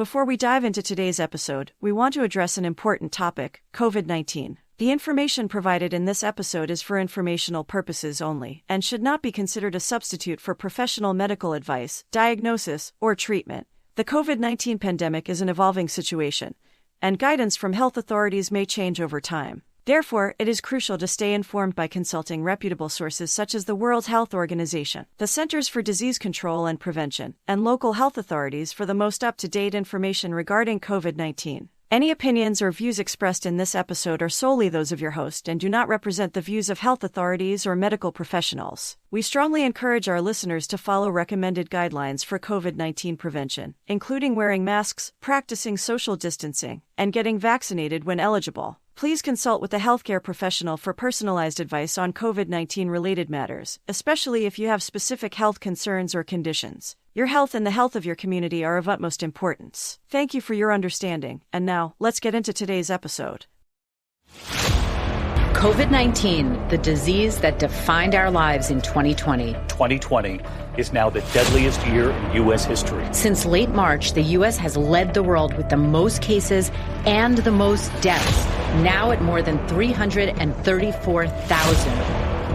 Before we dive into today's episode, we want to address an important topic: COVID-19. The information provided in this episode is for informational purposes only and should not be considered a substitute for professional medical advice, diagnosis, or treatment. The COVID-19 pandemic is an evolving situation, and guidance from health authorities may change over time. Therefore, it is crucial to stay informed by consulting reputable sources such as the World Health Organization, the Centers for Disease Control and Prevention, and local health authorities for the most up-to-date information regarding COVID-19. Any opinions or views expressed in this episode are solely those of your host and do not represent the views of health authorities or medical professionals. We strongly encourage our listeners to follow recommended guidelines for COVID-19 prevention, including wearing masks, practicing social distancing, and getting vaccinated when eligible. Please consult with a healthcare professional for personalized advice on COVID-19 related matters, especially if you have specific health concerns or conditions. Your health and the health of your community are of utmost importance. Thank you for your understanding, and now, let's get into today's episode. COVID-19, the disease that defined our lives in 2020. 2020 is now the deadliest year in U.S. history. Since late March, the U.S. has led the world with the most cases and the most deaths, now at more than 334,000.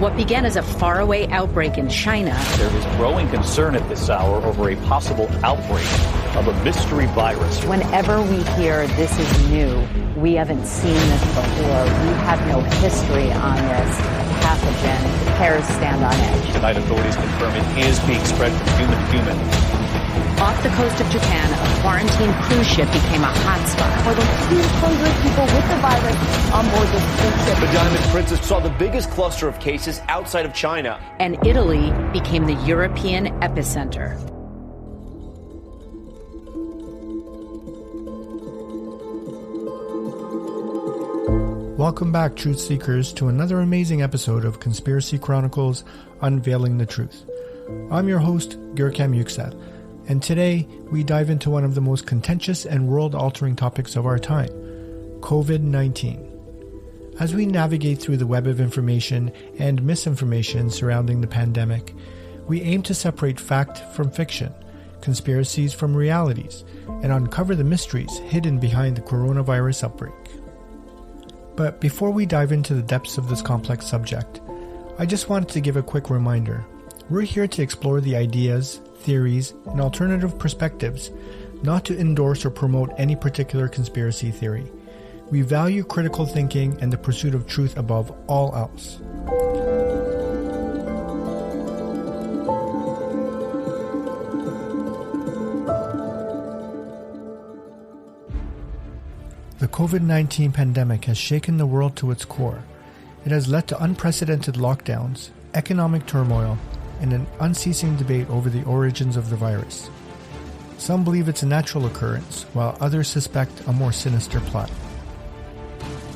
What began as a faraway outbreak in China. There is growing concern at this hour over a possible outbreak of a mystery virus. Whenever we hear this is new, we haven't seen this before, we have no history on this pathogen, hairs stand on edge. Tonight, authorities confirm it is being spread from human to human. Off the coast of Japan, a quarantine cruise ship became a hotspot. More than 200 people with the virus on board this cruise ship. The Diamond Princess saw the biggest cluster of cases outside of China. And Italy became the European epicenter. Welcome back, Truth Seekers, to another amazing episode of Conspiracy Chronicles Unveiling the Truth. I'm your host, Görkem Yüksel, and today we dive into one of the most contentious and world-altering topics of our time, COVID-19. As we navigate through the web of information and misinformation surrounding the pandemic, we aim to separate fact from fiction, conspiracies from realities, and uncover the mysteries hidden behind the coronavirus outbreak. But before we dive into the depths of this complex subject, I just wanted to give a quick reminder. We're here to explore the ideas, theories, and alternative perspectives, not to endorse or promote any particular conspiracy theory. We value critical thinking and the pursuit of truth above all else. The COVID-19 pandemic has shaken the world to its core. It has led to unprecedented lockdowns, economic turmoil, and an unceasing debate over the origins of the virus. Some believe it's a natural occurrence, while others suspect a more sinister plot.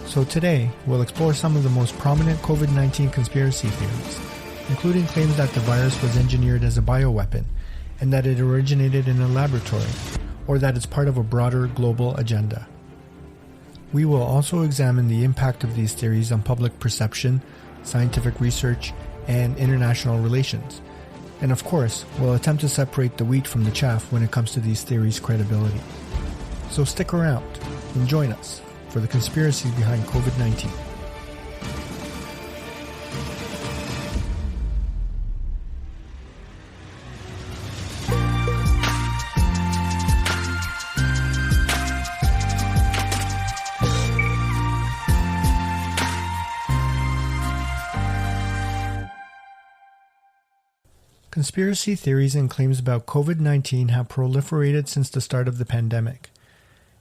So today, we'll explore some of the most prominent COVID-19 conspiracy theories, including claims that the virus was engineered as a bioweapon, and that it originated in a laboratory, or that it's part of a broader global agenda. We will also examine the impact of these theories on public perception, scientific research, and international relations. And of course, we'll attempt to separate the wheat from the chaff when it comes to these theories' credibility. So stick around and join us for the conspiracies behind COVID-19. Conspiracy theories and claims about COVID-19 have proliferated since the start of the pandemic.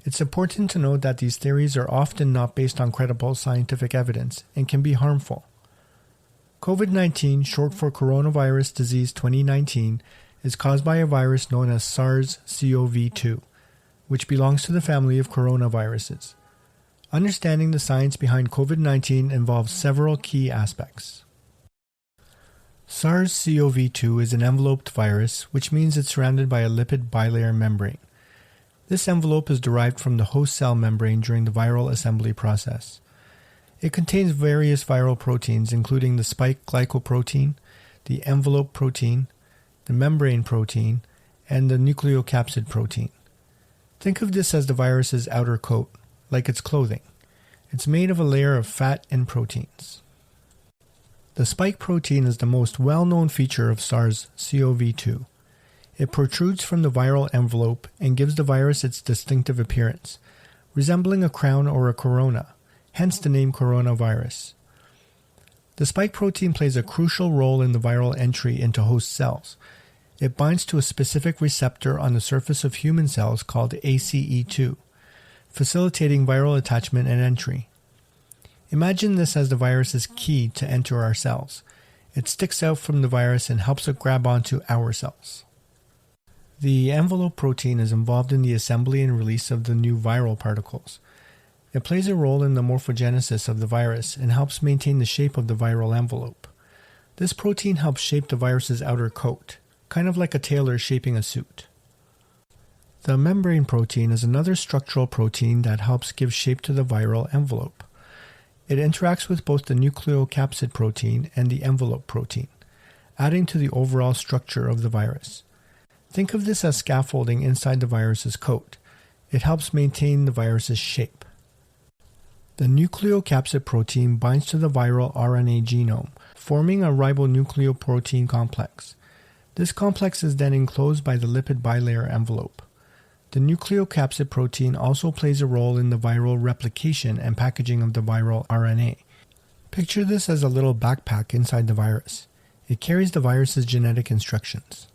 It's important to note that these theories are often not based on credible scientific evidence and can be harmful. COVID-19, short for Coronavirus Disease 2019, is caused by a virus known as SARS-CoV-2, which belongs to the family of coronaviruses. Understanding the science behind COVID-19 involves several key aspects. SARS-CoV-2 is an enveloped virus, which means it's surrounded by a lipid bilayer membrane. This envelope is derived from the host cell membrane during the viral assembly process. It contains various viral proteins, including the spike glycoprotein, the envelope protein, the membrane protein, and the nucleocapsid protein. Think of this as the virus's outer coat, like its clothing. It's made of a layer of fat and proteins. The spike protein is the most well-known feature of SARS-CoV-2. It protrudes from the viral envelope and gives the virus its distinctive appearance, resembling a crown or a corona, hence the name coronavirus. The spike protein plays a crucial role in the viral entry into host cells. It binds to a specific receptor on the surface of human cells called ACE2, facilitating viral attachment and entry. Imagine this as the virus's key to enter our cells. It sticks out from the virus and helps it grab onto our cells. The envelope protein is involved in the assembly and release of the new viral particles. It plays a role in the morphogenesis of the virus and helps maintain the shape of the viral envelope. This protein helps shape the virus's outer coat, kind of like a tailor shaping a suit. The membrane protein is another structural protein that helps give shape to the viral envelope. It interacts with both the nucleocapsid protein and the envelope protein, adding to the overall structure of the virus. Think of this as scaffolding inside the virus's coat. It helps maintain the virus's shape. The nucleocapsid protein binds to the viral RNA genome, forming a ribonucleoprotein complex. This complex is then enclosed by the lipid bilayer envelope. The nucleocapsid protein also plays a role in the viral replication and packaging of the viral RNA. Picture this as a little backpack inside the virus. It carries the virus's genetic instructions.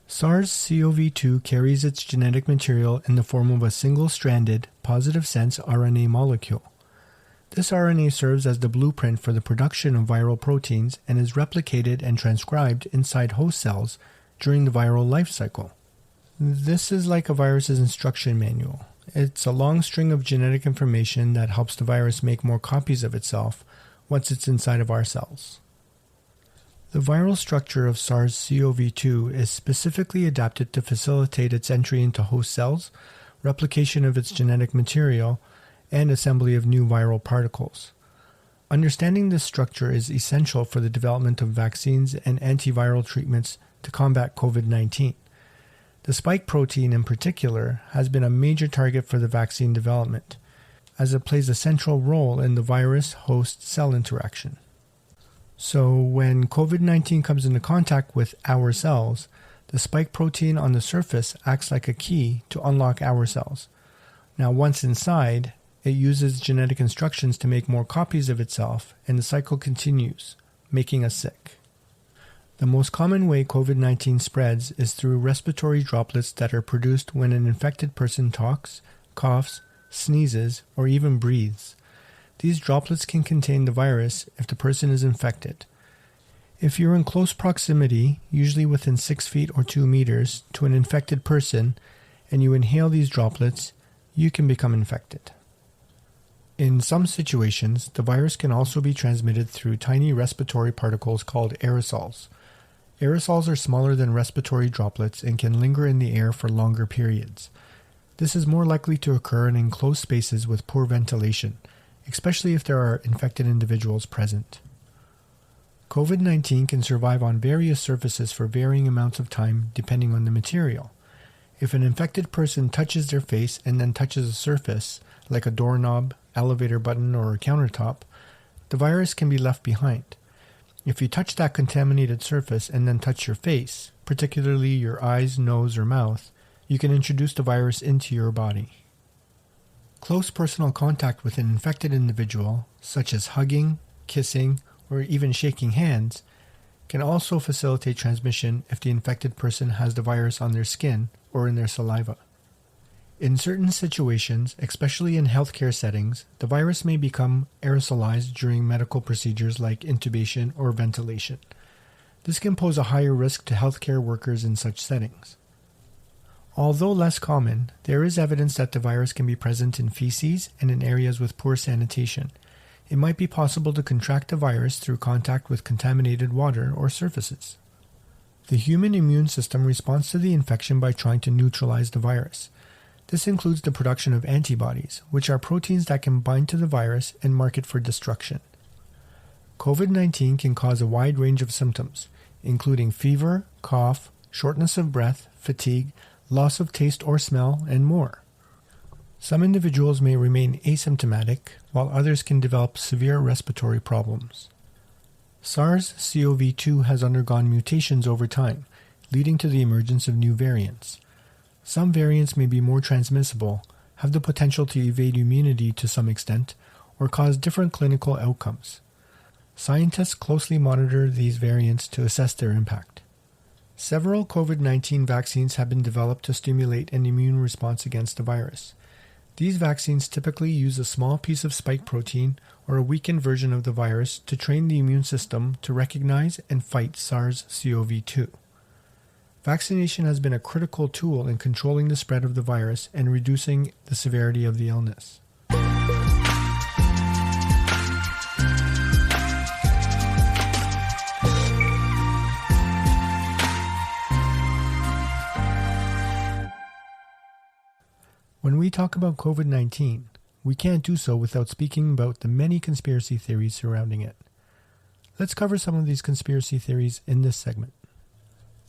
SARS-CoV-2 carries its genetic material in the form of a single-stranded, positive-sense RNA molecule. This RNA serves as the blueprint for the production of viral proteins and is replicated and transcribed inside host cells during the viral life cycle. This is like a virus's instruction manual. It's a long string of genetic information that helps the virus make more copies of itself once it's inside of our cells. The viral structure of SARS-CoV-2 is specifically adapted to facilitate its entry into host cells, replication of its genetic material, and assembly of new viral particles. Understanding this structure is essential for the development of vaccines and antiviral treatments to combat COVID-19. The spike protein in particular has been a major target for the vaccine development, as it plays a central role in the virus-host cell interaction. So when COVID-19 comes into contact with our cells, the spike protein on the surface acts like a key to unlock our cells. Now once inside, it uses genetic instructions to make more copies of itself, and the cycle continues, making us sick. The most common way COVID-19 spreads is through respiratory droplets that are produced when an infected person talks, coughs, sneezes, or even breathes. These droplets can contain the virus if the person is infected. If you're in close proximity, usually within 6 feet or 2 meters, to an infected person, and you inhale these droplets, you can become infected. In some situations, the virus can also be transmitted through tiny respiratory particles called aerosols. Aerosols are smaller than respiratory droplets and can linger in the air for longer periods. This is more likely to occur in enclosed spaces with poor ventilation, especially if there are infected individuals present. COVID-19 can survive on various surfaces for varying amounts of time depending on the material. If an infected person touches their face and then touches a surface, like a doorknob, elevator button, or a countertop, the virus can be left behind. If you touch that contaminated surface and then touch your face, particularly your eyes, nose, or mouth, you can introduce the virus into your body. Close personal contact with an infected individual, such as hugging, kissing, or even shaking hands, can also facilitate transmission if the infected person has the virus on their skin or in their saliva. In certain situations, especially in healthcare settings, the virus may become aerosolized during medical procedures like intubation or ventilation. This can pose a higher risk to healthcare workers in such settings. Although less common, there is evidence that the virus can be present in feces and in areas with poor sanitation. It might be possible to contract the virus through contact with contaminated water or surfaces. The human immune system responds to the infection by trying to neutralize the virus. This includes the production of antibodies, which are proteins that can bind to the virus and mark it for destruction. COVID-19 can cause a wide range of symptoms, including fever, cough, shortness of breath, fatigue, loss of taste or smell, and more. Some individuals may remain asymptomatic, while others can develop severe respiratory problems. SARS-CoV-2 has undergone mutations over time, leading to the emergence of new variants. Some variants may be more transmissible, have the potential to evade immunity to some extent, or cause different clinical outcomes. Scientists closely monitor these variants to assess their impact. Several COVID-19 vaccines have been developed to stimulate an immune response against the virus. These vaccines typically use a small piece of spike protein or a weakened version of the virus to train the immune system to recognize and fight SARS-CoV-2. Vaccination has been a critical tool in controlling the spread of the virus and reducing the severity of the illness. When we talk about COVID-19, we can't do so without speaking about the many conspiracy theories surrounding it. Let's cover some of these conspiracy theories in this segment.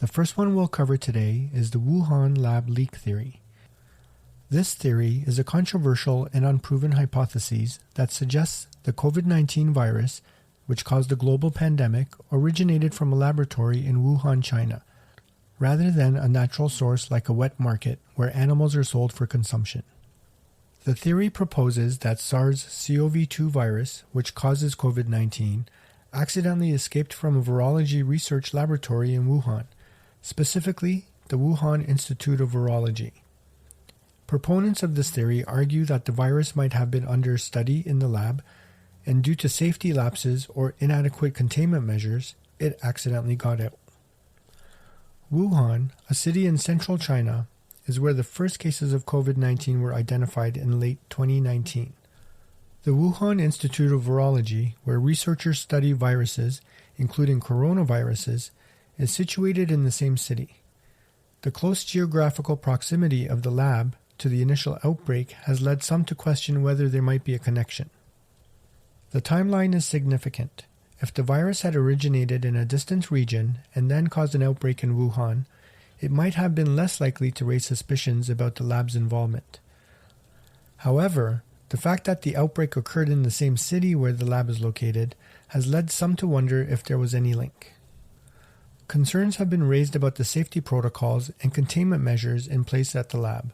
The first one we'll cover today is the Wuhan lab leak theory. This theory is a controversial and unproven hypothesis that suggests the COVID-19 virus, which caused a global pandemic, originated from a laboratory in Wuhan, China, rather than a natural source like a wet market where animals are sold for consumption. The theory proposes that SARS-CoV-2 virus, which causes COVID-19, accidentally escaped from a virology research laboratory in Wuhan, specifically the Wuhan Institute of Virology. Proponents of this theory argue that the virus might have been under study in the lab, and due to safety lapses or inadequate containment measures, it accidentally got out. Wuhan, a city in central China, is where the first cases of COVID-19 were identified in late 2019. The Wuhan Institute of Virology, where researchers study viruses, including coronaviruses, is situated in the same city. The close geographical proximity of the lab to the initial outbreak has led some to question whether there might be a connection. The timeline is significant. If the virus had originated in a distant region and then caused an outbreak in Wuhan, it might have been less likely to raise suspicions about the lab's involvement. However, the fact that the outbreak occurred in the same city where the lab is located has led some to wonder if there was any link. Concerns have been raised about the safety protocols and containment measures in place at the lab.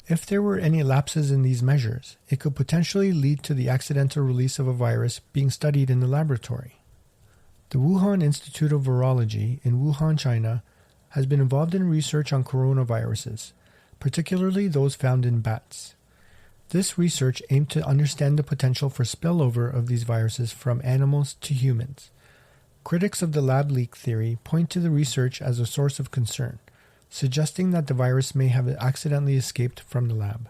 If there were any lapses in these measures, it could potentially lead to the accidental release of a virus being studied in the laboratory. The Wuhan Institute of Virology in Wuhan, China, has been involved in research on coronaviruses, particularly those found in bats. This research aimed to understand the potential for spillover of these viruses from animals to humans. Critics of the lab leak theory point to the research as a source of concern, suggesting that the virus may have accidentally escaped from the lab.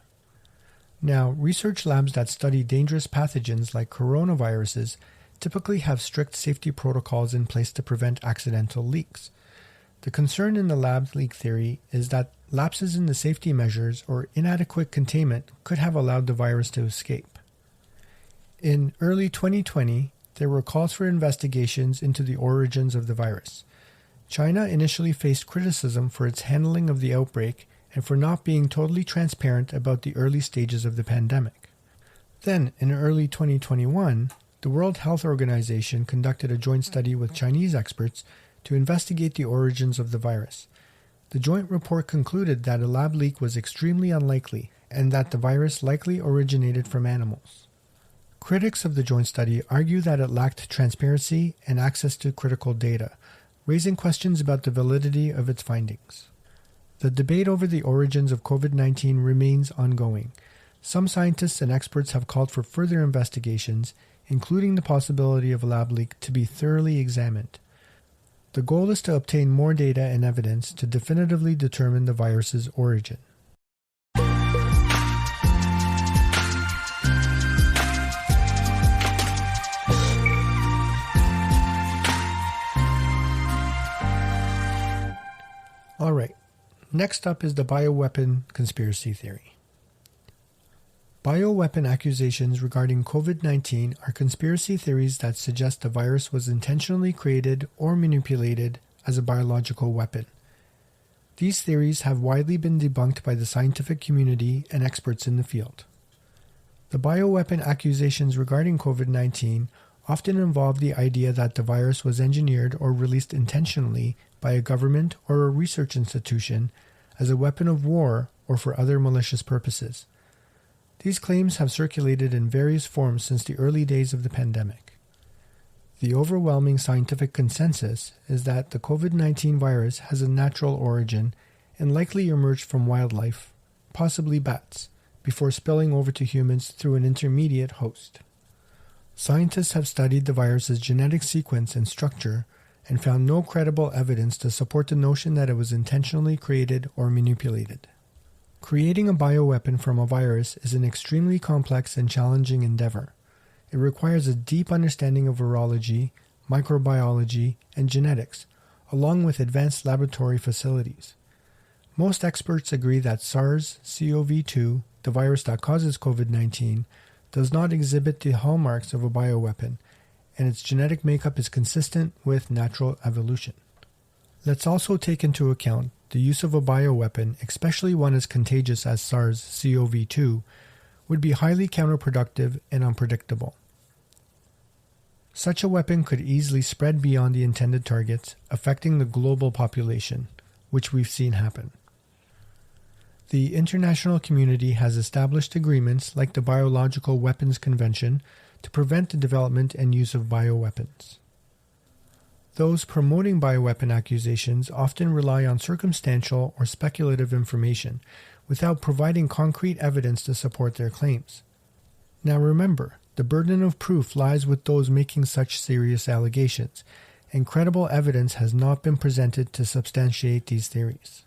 Now, research labs that study dangerous pathogens like coronaviruses typically have strict safety protocols in place to prevent accidental leaks. The concern in the lab leak theory is that lapses in the safety measures or inadequate containment could have allowed the virus to escape. In early 2020, there were calls for investigations into the origins of the virus. China initially faced criticism for its handling of the outbreak and for not being totally transparent about the early stages of the pandemic. Then, in early 2021, the World Health Organization conducted a joint study with Chinese experts to investigate the origins of the virus. The joint report concluded that a lab leak was extremely unlikely and that the virus likely originated from animals. Critics of the joint study argue that it lacked transparency and access to critical data, raising questions about the validity of its findings. The debate over the origins of COVID-19 remains ongoing. Some scientists and experts have called for further investigations, including the possibility of a lab leak, to be thoroughly examined. The goal is to obtain more data and evidence to definitively determine the virus's origin. Alright, next up is the bioweapon conspiracy theory. Bioweapon accusations regarding COVID-19 are conspiracy theories that suggest the virus was intentionally created or manipulated as a biological weapon. These theories have widely been debunked by the scientific community and experts in the field. The bioweapon accusations regarding COVID-19 often involve the idea that the virus was engineered or released intentionally by a government or a research institution as a weapon of war or for other malicious purposes. These claims have circulated in various forms since the early days of the pandemic. The overwhelming scientific consensus is that the COVID-19 virus has a natural origin and likely emerged from wildlife, possibly bats, before spilling over to humans through an intermediate host. Scientists have studied the virus's genetic sequence and structure and found no credible evidence to support the notion that it was intentionally created or manipulated. Creating a bioweapon from a virus is an extremely complex and challenging endeavor. It requires a deep understanding of virology, microbiology, and genetics, along with advanced laboratory facilities. Most experts agree that SARS-CoV-2, the virus that causes COVID-19, does not exhibit the hallmarks of a bioweapon, and its genetic makeup is consistent with natural evolution. Let's also take into account the use of a bioweapon, especially one as contagious as SARS-CoV-2, would be highly counterproductive and unpredictable. Such a weapon could easily spread beyond the intended targets, affecting the global population, which we've seen happen. The international community has established agreements like the Biological Weapons Convention to prevent the development and use of bioweapons. Those promoting bioweapon accusations often rely on circumstantial or speculative information without providing concrete evidence to support their claims. Now remember, the burden of proof lies with those making such serious allegations, and credible evidence has not been presented to substantiate these theories.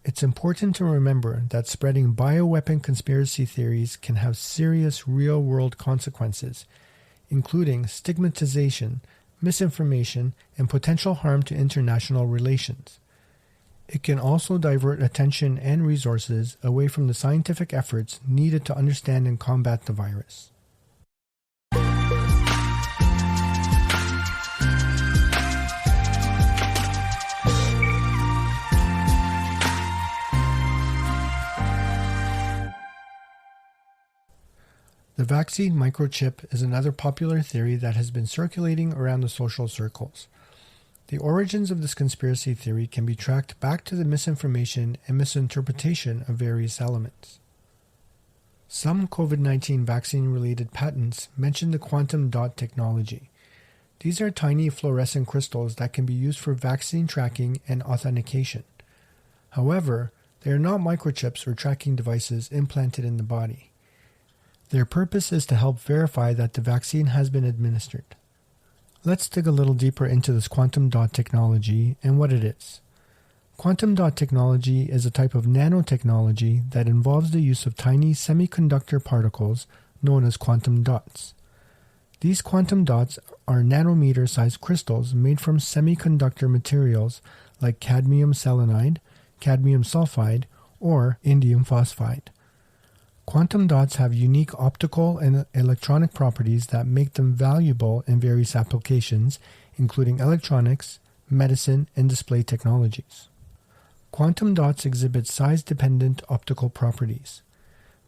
It's important to remember that spreading bioweapon conspiracy theories can have serious real-world consequences, including stigmatization, misinformation, and potential harm to international relations. It can also divert attention and resources away from the scientific efforts needed to understand and combat the virus. The vaccine microchip is another popular theory that has been circulating around the social circles. The origins of this conspiracy theory can be tracked back to the misinformation and misinterpretation of various elements. Some COVID-19 vaccine-related patents mention the quantum dot technology. These are tiny fluorescent crystals that can be used for vaccine tracking and authentication. However, they are not microchips or tracking devices implanted in the body. Their purpose is to help verify that the vaccine has been administered. Let's dig a little deeper into this quantum dot technology and what it is. Quantum dot technology is a type of nanotechnology that involves the use of tiny semiconductor particles known as quantum dots. These quantum dots are nanometer-sized crystals made from semiconductor materials like cadmium selenide, cadmium sulfide, or indium phosphide. Quantum dots have unique optical and electronic properties that make them valuable in various applications, including electronics, medicine, and display technologies. Quantum dots exhibit size-dependent optical properties.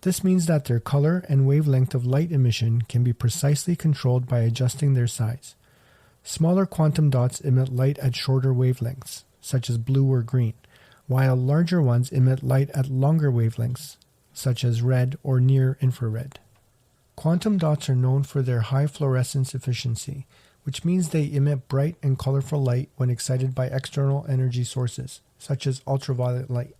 This means that their color and wavelength of light emission can be precisely controlled by adjusting their size. Smaller quantum dots emit light at shorter wavelengths, such as blue or green, while larger ones emit light at longer wavelengths, such as red or near-infrared. Quantum dots are known for their high fluorescence efficiency, which means they emit bright and colorful light when excited by external energy sources, such as ultraviolet light.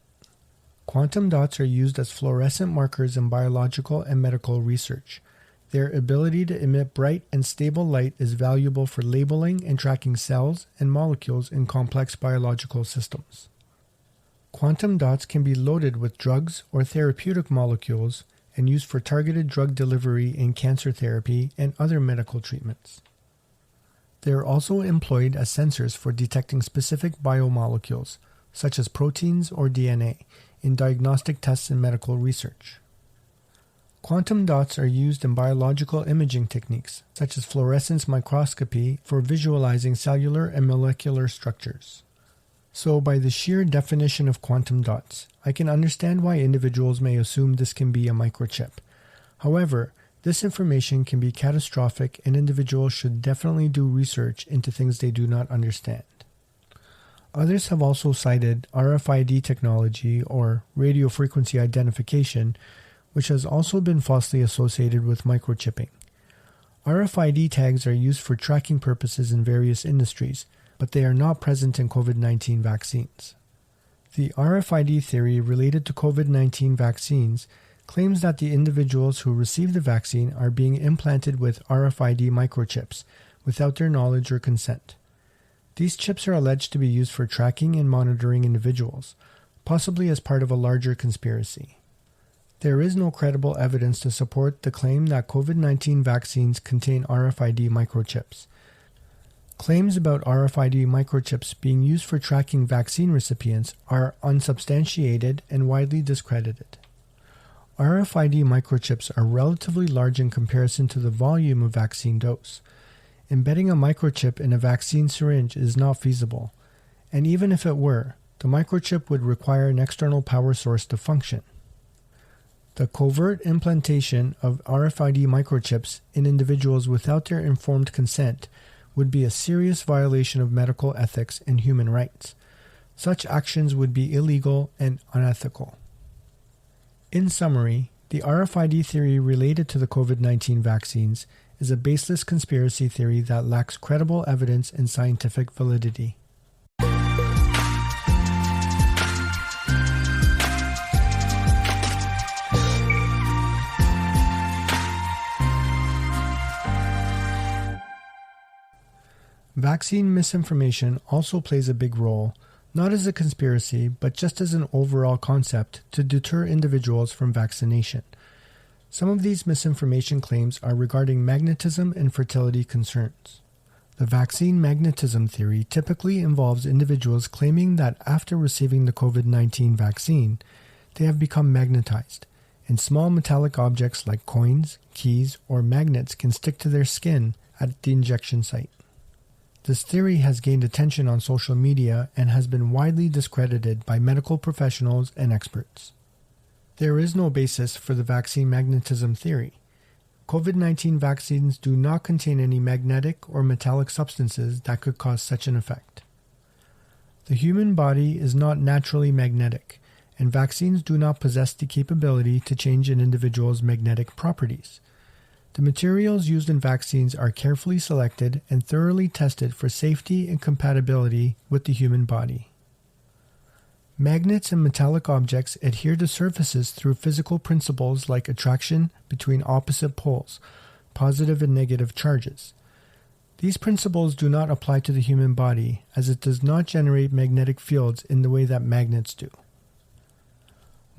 Quantum dots are used as fluorescent markers in biological and medical research. Their ability to emit bright and stable light is valuable for labeling and tracking cells and molecules in complex biological systems. Quantum dots can be loaded with drugs or therapeutic molecules and used for targeted drug delivery in cancer therapy and other medical treatments. They are also employed as sensors for detecting specific biomolecules, such as proteins or DNA, in diagnostic tests and medical research. Quantum dots are used in biological imaging techniques, such as fluorescence microscopy for visualizing cellular and molecular structures. So by the sheer definition of quantum dots, I can understand why individuals may assume this can be a microchip. However, this information can be catastrophic and individuals should definitely do research into things they do not understand. Others have also cited RFID technology or radio frequency identification, which has also been falsely associated with microchipping. RFID tags are used for tracking purposes in various industries, but they are not present in COVID-19 vaccines. The RFID theory related to COVID-19 vaccines claims that the individuals who receive the vaccine are being implanted with RFID microchips without their knowledge or consent. These chips are alleged to be used for tracking and monitoring individuals, possibly as part of a larger conspiracy. There is no credible evidence to support the claim that COVID-19 vaccines contain RFID microchips. Claims about RFID microchips being used for tracking vaccine recipients are unsubstantiated and widely discredited. RFID microchips are relatively large in comparison to the volume of vaccine dose. Embedding a microchip in a vaccine syringe is not feasible, and even if it were, the microchip would require an external power source to function. The covert implantation of RFID microchips in individuals without their informed consent would be a serious violation of medical ethics and human rights. Such actions would be illegal and unethical. In summary, the RFID theory related to the COVID-19 vaccines is a baseless conspiracy theory that lacks credible evidence and scientific validity. Vaccine misinformation also plays a big role, not as a conspiracy, but just as an overall concept to deter individuals from vaccination. Some of these misinformation claims are regarding magnetism and fertility concerns. The vaccine magnetism theory typically involves individuals claiming that after receiving the COVID-19 vaccine, they have become magnetized, and small metallic objects like coins, keys, or magnets can stick to their skin at the injection site. This theory has gained attention on social media and has been widely discredited by medical professionals and experts. There is no basis for the vaccine magnetism theory. COVID-19 vaccines do not contain any magnetic or metallic substances that could cause such an effect. The human body is not naturally magnetic, and vaccines do not possess the capability to change an individual's magnetic properties. The materials used in vaccines are carefully selected and thoroughly tested for safety and compatibility with the human body. Magnets and metallic objects adhere to surfaces through physical principles like attraction between opposite poles, positive and negative charges. These principles do not apply to the human body, as it does not generate magnetic fields in the way that magnets do.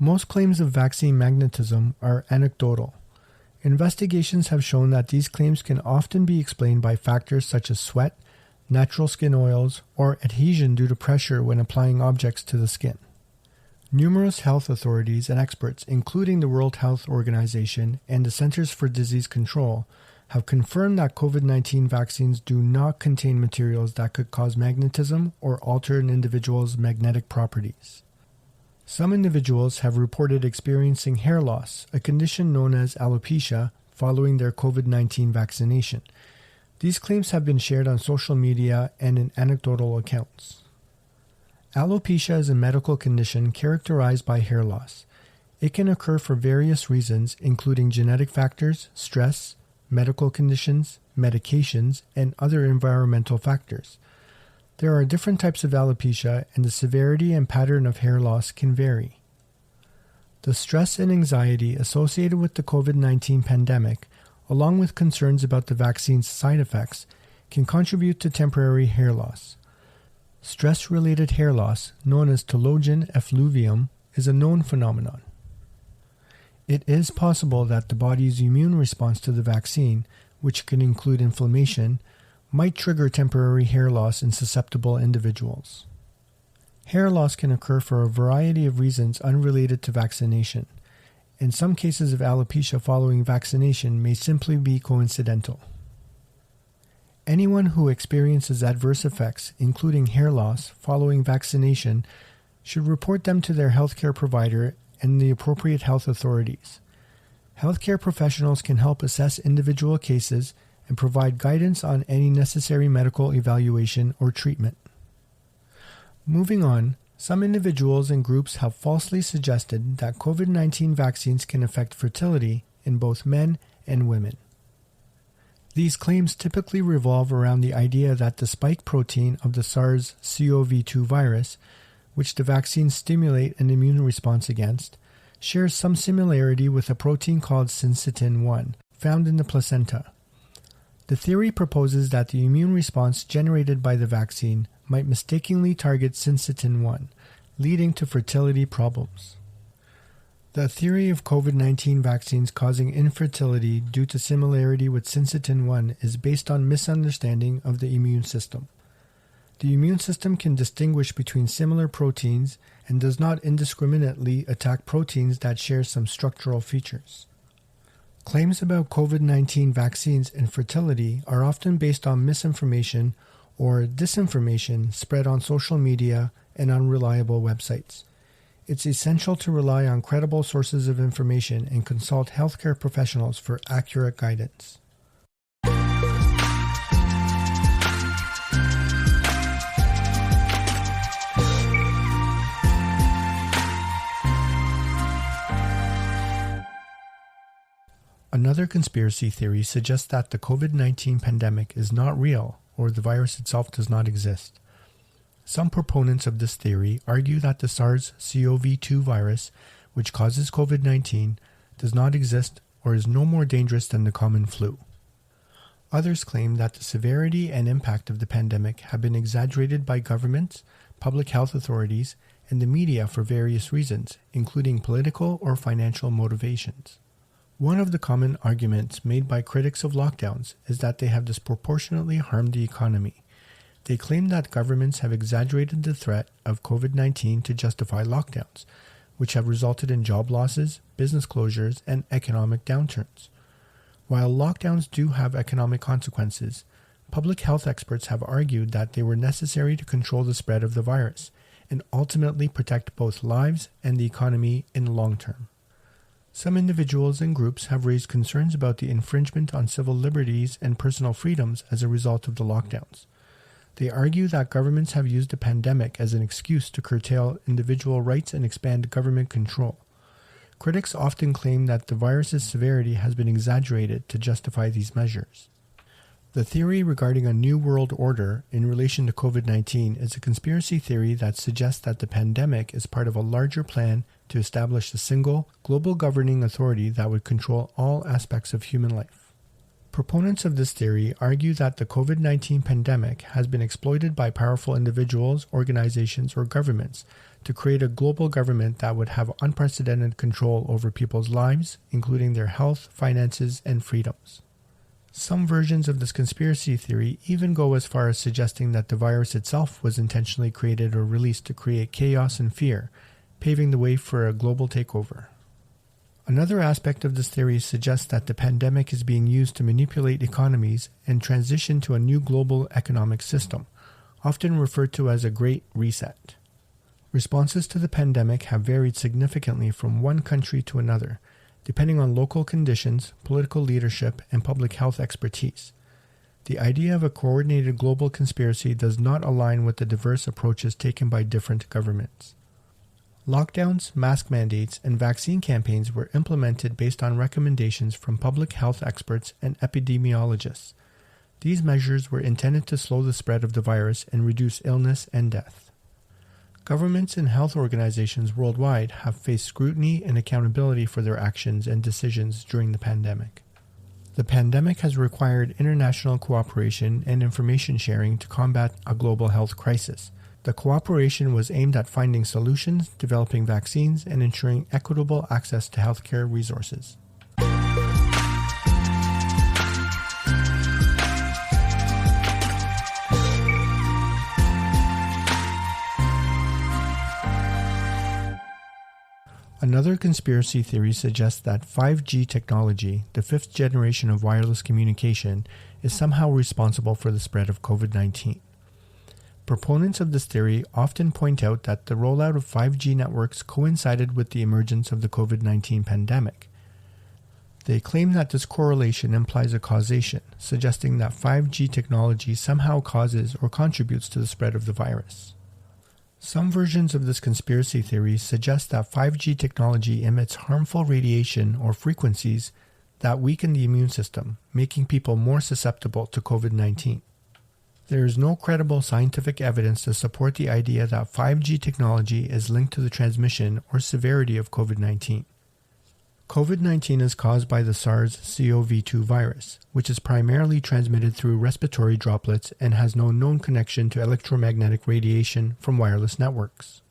Most claims of vaccine magnetism are anecdotal. Investigations have shown that these claims can often be explained by factors such as sweat, natural skin oils, or adhesion due to pressure when applying objects to the skin. Numerous health authorities and experts, including the World Health Organization and the Centers for Disease Control, have confirmed that COVID-19 vaccines do not contain materials that could cause magnetism or alter an individual's magnetic properties. Some individuals have reported experiencing hair loss, a condition known as alopecia, following their COVID-19 vaccination. These claims have been shared on social media and in anecdotal accounts. Alopecia is a medical condition characterized by hair loss. It can occur for various reasons, including genetic factors, stress, medical conditions, medications, and other environmental factors. There are different types of alopecia, and the severity and pattern of hair loss can vary. The stress and anxiety associated with the COVID-19 pandemic, along with concerns about the vaccine's side effects, can contribute to temporary hair loss. Stress-related hair loss, known as telogen effluvium, is a known phenomenon. It is possible that the body's immune response to the vaccine, which can include inflammation, might trigger temporary hair loss in susceptible individuals. Hair loss can occur for a variety of reasons unrelated to vaccination, and some cases of alopecia following vaccination may simply be coincidental. Anyone who experiences adverse effects, including hair loss, following vaccination, should report them to their healthcare provider and the appropriate health authorities. Healthcare professionals can help assess individual cases and provide guidance on any necessary medical evaluation or treatment. Moving on, some individuals and groups have falsely suggested that COVID-19 vaccines can affect fertility in both men and women. These claims typically revolve around the idea that the spike protein of the SARS-CoV-2 virus, which the vaccines stimulate an immune response against, shares some similarity with a protein called syncytin-1, found in the placenta. The theory proposes that the immune response generated by the vaccine might mistakenly target syncytin-1, leading to fertility problems. The theory of COVID-19 vaccines causing infertility due to similarity with syncytin-1 is based on misunderstanding of the immune system. The immune system can distinguish between similar proteins and does not indiscriminately attack proteins that share some structural features. Claims about COVID-19 vaccines and fertility are often based on misinformation or disinformation spread on social media and unreliable websites. It's essential to rely on credible sources of information and consult healthcare professionals for accurate guidance. Another conspiracy theory suggests that the COVID-19 pandemic is not real or the virus itself does not exist. Some proponents of this theory argue that the SARS-CoV-2 virus, which causes COVID-19, does not exist or is no more dangerous than the common flu. Others claim that the severity and impact of the pandemic have been exaggerated by governments, public health authorities, and the media for various reasons, including political or financial motivations. One of the common arguments made by critics of lockdowns is that they have disproportionately harmed the economy. They claim that governments have exaggerated the threat of COVID-19 to justify lockdowns, which have resulted in job losses, business closures, and economic downturns. While lockdowns do have economic consequences, public health experts have argued that they were necessary to control the spread of the virus and ultimately protect both lives and the economy in the long term. Some individuals and groups have raised concerns about the infringement on civil liberties and personal freedoms as a result of the lockdowns. They argue that governments have used the pandemic as an excuse to curtail individual rights and expand government control. Critics often claim that the virus's severity has been exaggerated to justify these measures. The theory regarding a new world order in relation to COVID-19 is a conspiracy theory that suggests that the pandemic is part of a larger plan to establish a single, global governing authority that would control all aspects of human life. Proponents of this theory argue that the COVID-19 pandemic has been exploited by powerful individuals, organizations, or governments to create a global government that would have unprecedented control over people's lives, including their health, finances, and freedoms. Some versions of this conspiracy theory even go as far as suggesting that the virus itself was intentionally created or released to create chaos and fear, paving the way for a global takeover. Another aspect of this theory suggests that the pandemic is being used to manipulate economies and transition to a new global economic system, often referred to as a Great Reset. Responses to the pandemic have varied significantly from one country to another, depending on local conditions, political leadership, and public health expertise. The idea of a coordinated global conspiracy does not align with the diverse approaches taken by different governments. Lockdowns, mask mandates, and vaccine campaigns were implemented based on recommendations from public health experts and epidemiologists. These measures were intended to slow the spread of the virus and reduce illness and death. Governments and health organizations worldwide have faced scrutiny and accountability for their actions and decisions during the pandemic. The pandemic has required international cooperation and information sharing to combat a global health crisis. The cooperation was aimed at finding solutions, developing vaccines, and ensuring equitable access to healthcare resources. Another conspiracy theory suggests that 5G technology, the fifth generation of wireless communication, is somehow responsible for the spread of COVID-19. Proponents of this theory often point out that the rollout of 5G networks coincided with the emergence of the COVID-19 pandemic. They claim that this correlation implies a causation, suggesting that 5G technology somehow causes or contributes to the spread of the virus. Some versions of this conspiracy theory suggest that 5G technology emits harmful radiation or frequencies that weaken the immune system, making people more susceptible to COVID-19. There is no credible scientific evidence to support the idea that 5G technology is linked to the transmission or severity of COVID-19. COVID-19 is caused by the SARS-CoV-2 virus, which is primarily transmitted through respiratory droplets and has no known connection to electromagnetic radiation from wireless networks.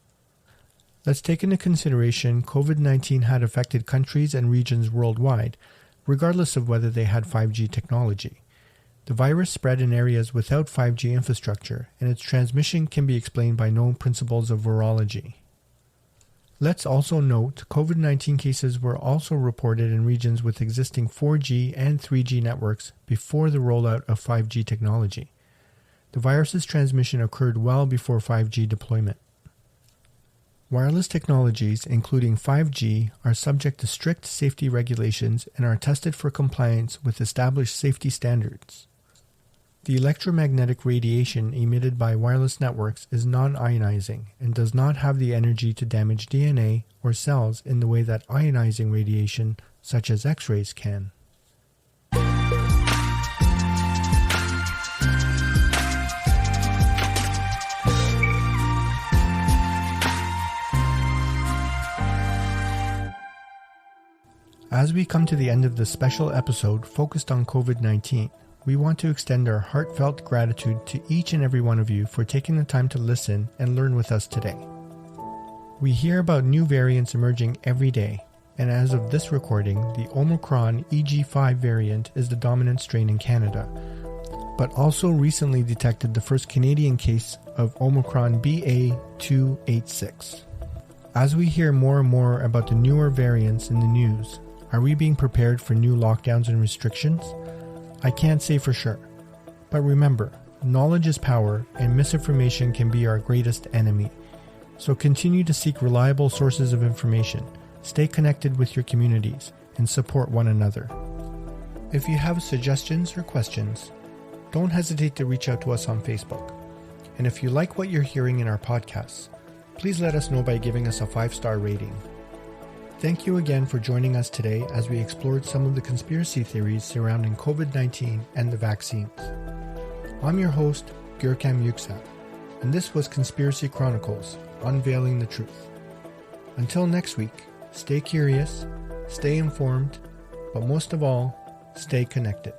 Let's take into consideration COVID-19 had affected countries and regions worldwide, regardless of whether they had 5G technology. The virus spread in areas without 5G infrastructure, and its transmission can be explained by known principles of virology. Let's also note COVID-19 cases were also reported in regions with existing 4G and 3G networks before the rollout of 5G technology. The virus's transmission occurred well before 5G deployment. Wireless technologies, including 5G, are subject to strict safety regulations and are tested for compliance with established safety standards. The electromagnetic radiation emitted by wireless networks is non-ionizing and does not have the energy to damage DNA or cells in the way that ionizing radiation, such as X-rays, can. As we come to the end of this special episode focused on COVID-19, we want to extend our heartfelt gratitude to each and every one of you for taking the time to listen and learn with us today. We hear about new variants emerging every day, and as of this recording, the Omicron EG5 variant is the dominant strain in Canada, but also recently detected the first Canadian case of Omicron BA.2.86. As we hear more and more about the newer variants in the news, are we being prepared for new lockdowns and restrictions? I can't say for sure, but remember, knowledge is power and misinformation can be our greatest enemy. So continue to seek reliable sources of information, stay connected with your communities, and support one another. If you have suggestions or questions, don't hesitate to reach out to us on Facebook. And if you like what you're hearing in our podcasts, please let us know by giving us a 5-star rating. Thank you again for joining us today as we explored some of the conspiracy theories surrounding COVID-19 and the vaccines. I'm your host, Görkem Yüksel, and this was Conspiracy Chronicles, Unveiling the Truth. Until next week, stay curious, stay informed, but most of all, stay connected.